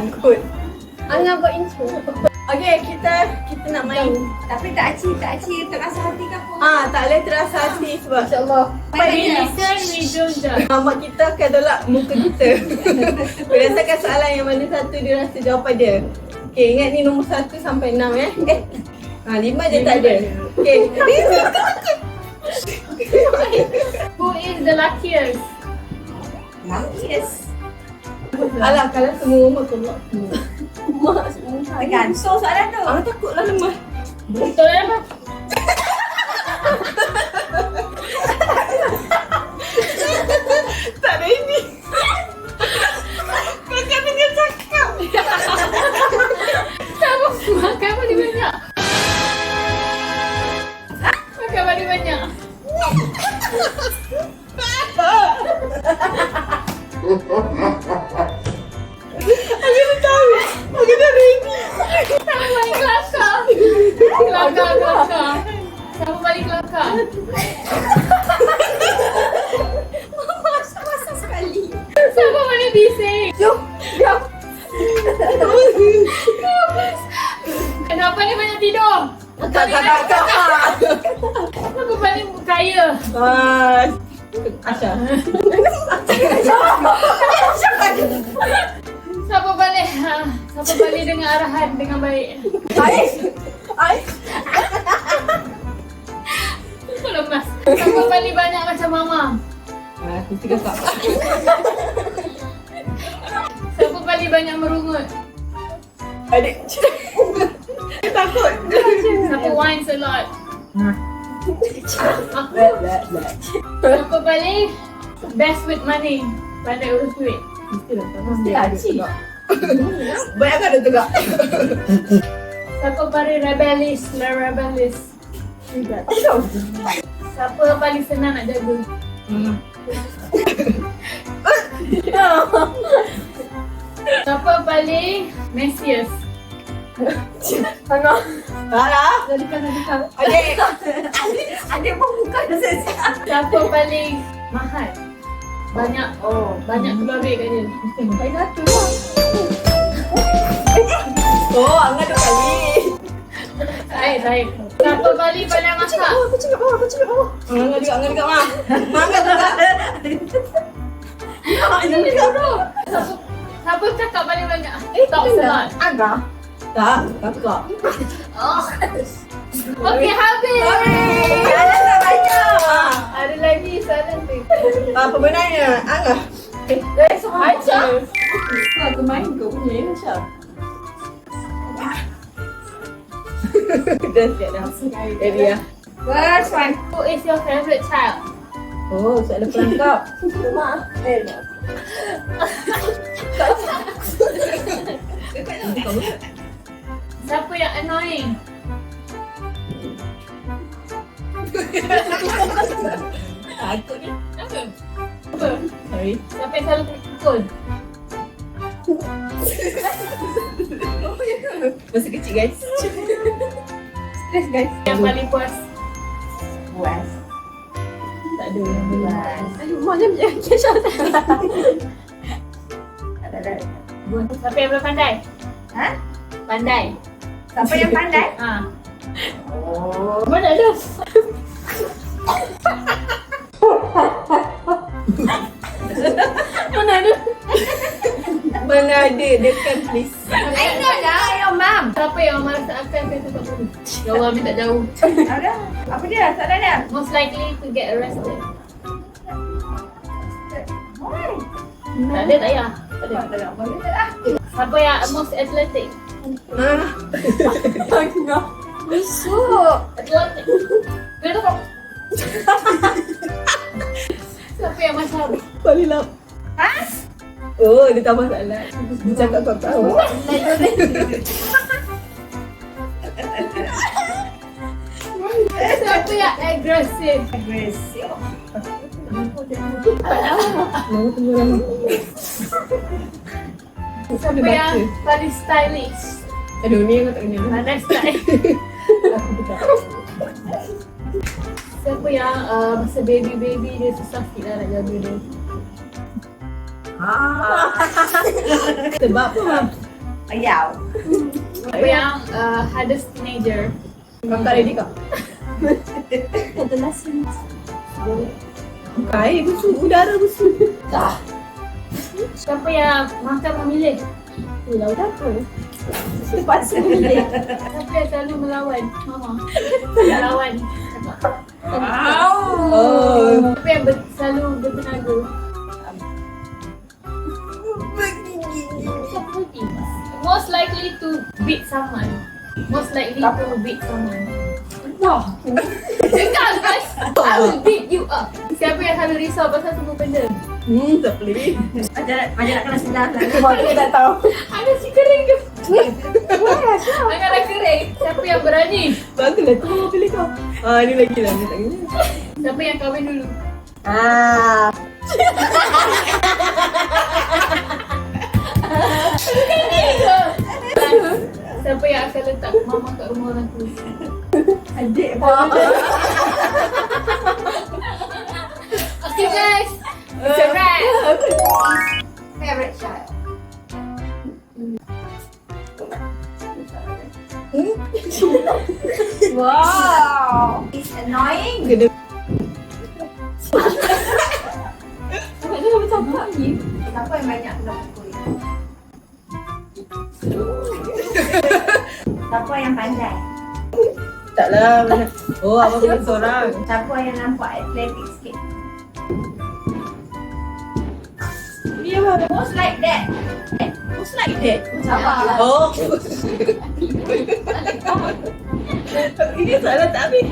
Ikut. Angah buat intro. Okay, kita nak main. Tapi tak aci terasa hati ke apa? Tak boleh terasa hati sebab InsyaAllah. We listen, we don't judge. mak kita akan tolak muka kita. Berdasarkan soalan yang mana satu dia rasa jawapan dia. Okay, ingat ni nombor 1 sampai 6 eh. 5 je tak ada. Okay. Who is the luckiest? Yes. Alah, kalau semua rumah kau buat semua. Mak semua. Tergantung soalan tu. Takutlah lemah. Betul apa? Tak ada ini. Kakak tengah cakap. Siapa makan paling banyak? Makan paling banyak. Aku dah tahu. Aku dah ready. Siapa paling kelakar? Kelakar. Siapa paling kelakar? Masa sekali. Siapa paling bising? Jom. Kenapa ni banyak tidur? Tak. Siapa paling kaya? Asha. Siapa balik dengan arahan dengan baik? Ais. Aku lemas. Siapa balik banyak macam mama? Mesti kakak. Siapa balik banyak merungut? Adik. Takut. Siapa whines a lot? Siapa paling best with money? Pandai urus duit. Mesti ada. Banyak kan ada tegak. Siapa paling rebellious? Siapa paling senang nak jaga? Siapa paling messiest? Alah. Jadikan. Adik. Ada pun bukan sesiap. Siapa paling mahal? Banyak keluar duit kat dia. Baik satu lah. Angah 2 kali. Baik. Siapa paling pandai masak? Aku cakap bawah. Angah juga, Mak. Angah juga. Siapa cakap paling banyak? Talk a lot. Agak. Tak, kakak. Okay, habis. Alah tak banyak. Ada lagi soalan tu. Apa benarnya? Angah. Aisyah. Aku main kau punya Aisyah. Dah siap dah. Ready ya. First one. Who is your favourite child? Oh, soalan pelengkap. Siapa yang annoying? Takut ni. Apa? Sorry. Siapa yang selalu pukul? Masa kecil guys. Stress guys. Yang paling puas? Puas. Tak ada yang boleh. Aduh, macam Kesha. Ada. Siapa yang paling pandai? Ha? Pandai. Siapa yang pandai? Mana ada? Mana ada dekat please. I know dah, your mom. Siapa yang marah akan tempat dulu? Ya Allah, minta jauh. Ada. Apa dia? Soalan dia? Most likely to get arrested. Why? Tak ada, tak payah. Tak ada. Tak boleh tak? Siapa yang most athletic? Angah. Busuk. Athletic. Dia tu kau. Siapa yang macam? Paling lap. Ha? Oh, dia tak masalah. Dia cakap kau tahu. Siapa yang agresif? Agresif. Mau tunggu lama. Siapa yang paling stylish? Aduh, ni aku tak kenal. Pandai style. Aku tak. Siapa yang masa baby dia susah sikit lah nak jaga dia? Sebab apa? Ayau. Siapa yang hardest teenager? Kakak ready kak? Kain busuk, udara busuk. Siapa yang makan memilih? Itulah udara. Terpaksa milih. Siapa yang selalu melawan? Mama. Melawan. Oh. Siapa yang selalu bertenaga? Siapa lagi? Most likely to beat someone. Most likely to beat someone. Wah. Dengar guys, I will beat you up. Siapa yang selalu risau pasal semua benda? Tak boleh. Macam nak kena sedap lah. Aku tak tahu. Ada si kering ke? Tangan dah kering. Siapa yang berani? Baguslah tu pilih kau. Ni lagi lah. Ni tak kena. Siapa yang kahwin dulu? Siapa yang akan letak mama kat rumah orang tu? Adik Okay guys, it's a wrap. favorite child. Wow. It's annoying. Kena. Siapa yang banyak kena pukul? Siapa yang pandai? Taklah. Oh, abang pilih seorang. Siapa yang nampak atletik sikit? Dia mana? Most like that. Who's like that? Sabar lah. Oh. Ini soalan tak habis.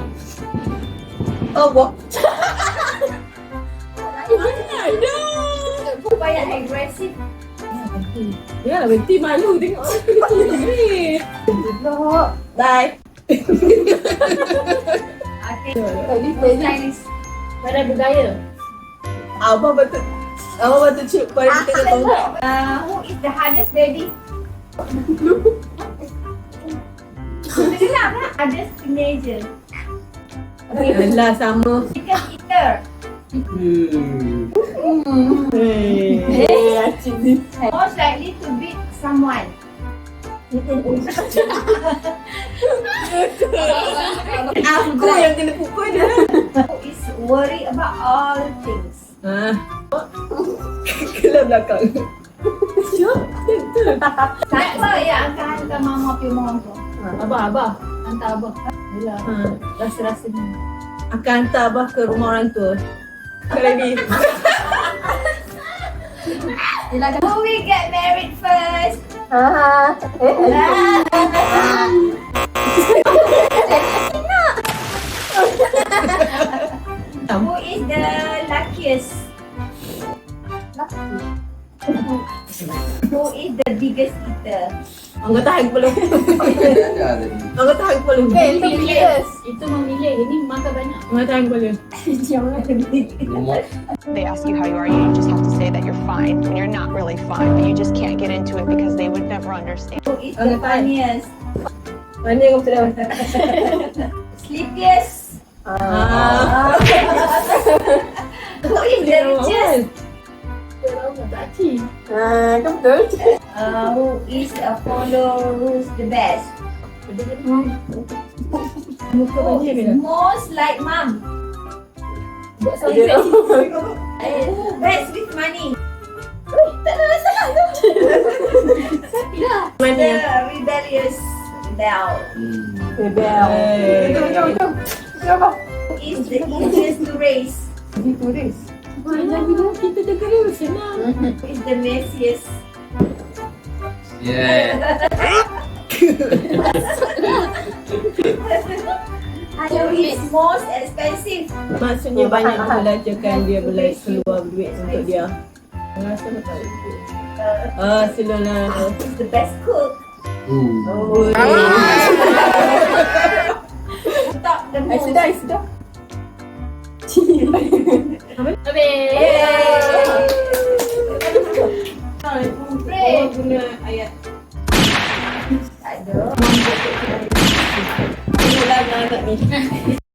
Oh, wah. Mana ada? Siapa yang agresif? Ya, berhenti malu tengok. Ni. Bye. Okay. Most stylish. Pada bergaya. Abang betul cium pada kita tahu. Who is the hardest baby? Dengar lah. Hardest teenager. Alah, sama. Chicken eater. Acik ni. Most likely to beat someone. Aku yang kena pukul dia. Who is worried about all things. Kelam belakang. Siapa yang akan hantar mama pergi rumah orang tua? Abah. Hantar abah. Yelah. Rasa-rasa ni. Akan hantar abah ke rumah orang tua. Kau ready? Who will get married first? Who is the luckiest? Who is the biggest eater? Angkat tahan kepala. Angkat tahan kepala. Itu memilih. Ini makan banyak. Angkat tahan kepala. They ask you how you are, you just have to say that you're fine when you're not really fine, but you just can't get into it because they would never understand. Who is the funniest? Mana yang kau tahu? Sleepiest? Who is the richest? Kau betul? Who is follows the best? Muka Who macam is ni. most like mom? Buat Who best with money? Mana The yang? rebellious rebel. Bebel. Who is the easiest to raise? Jangan bilang kita jaga dia senang. Who is the messiest? Yeah. Who is most expensive? Maksudnya banyak membelajarkan dia boleh keluar duit untuk dia. Rasa tak silalah. Who is the best cook? Who talk the most? Sudah. Habis.